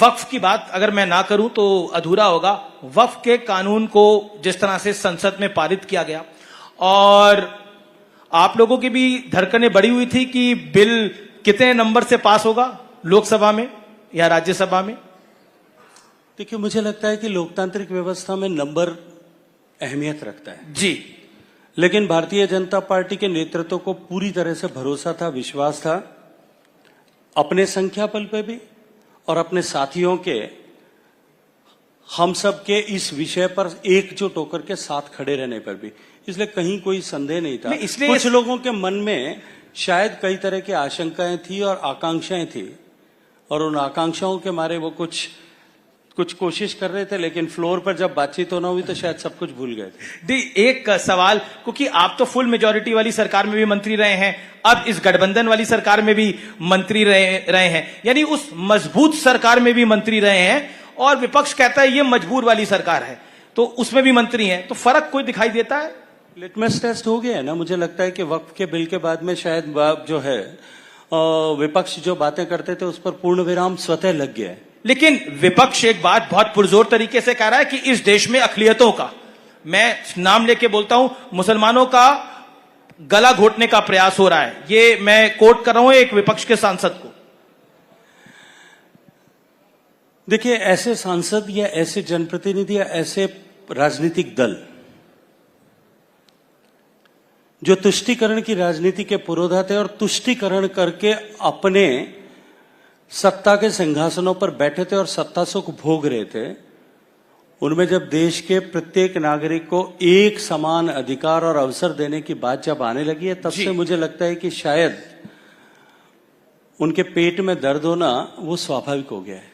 वक्फ की बात अगर मैं ना करूं तो अधूरा होगा। वक्फ के कानून को जिस तरह से संसद में पारित किया गया, और आप लोगों की भी धड़कनें बढ़ी हुई थी कि बिल कितने नंबर से पास होगा, लोकसभा में या राज्यसभा में। देखिए, मुझे लगता है कि लोकतांत्रिक व्यवस्था में नंबर अहमियत रखता है जी, लेकिन भारतीय जनता पार्टी के नेतृत्व को पूरी तरह से भरोसा था, विश्वास था, अपने संख्या बल पे भी और अपने साथियों के, हम सब के इस विषय पर एकजुट होकर के साथ खड़े रहने पर भी। इसलिए कहीं कोई संदेह नहीं था। इसलिए कुछ लोगों के मन में शायद कई तरह की आशंकाएं थी और आकांक्षाएं थी, और उन आकांक्षाओं के मारे वो कुछ कोशिश कर रहे थे, लेकिन फ्लोर पर जब बातचीत होना हुई तो शायद सब कुछ भूल गए थे। एक सवाल, क्योंकि आप तो फुल मेजॉरिटी वाली सरकार में भी मंत्री रहे हैं, अब इस गठबंधन वाली सरकार में भी मंत्री रहे हैं, यानी उस मजबूत सरकार में भी मंत्री रहे हैं, और विपक्ष कहता है ये मजबूर वाली सरकार है, तो उसमें भी मंत्री हैं, तो फर्क कोई दिखाई देता है? लिटमस टेस्ट हो गया है ना। मुझे लगता है कि वक्फ के बिल के बाद में शायद जो है विपक्ष जो बातें करते थे उस पर पूर्ण विराम स्वतः लग गया है। लेकिन विपक्ष एक बात बहुत पुरजोर तरीके से कह रहा है कि इस देश में अक़लियतों का, मैं नाम लेके बोलता हूं, मुसलमानों का गला घोटने का प्रयास हो रहा है। ये मैं कोट कर रहा हूं एक विपक्ष के सांसद को। देखिए, ऐसे सांसद या ऐसे जनप्रतिनिधि या ऐसे राजनीतिक दल जो तुष्टीकरण की राजनीति के पुरोधा थे और तुष्टीकरण करके अपने सत्ता के सिंहासनों पर बैठे थे और सत्ता सुख भोग रहे थे, उनमें जब देश के प्रत्येक नागरिक को एक समान अधिकार और अवसर देने की बात जब आने लगी है, तब से मुझे लगता है कि शायद उनके पेट में दर्द होना वो स्वाभाविक हो गया है।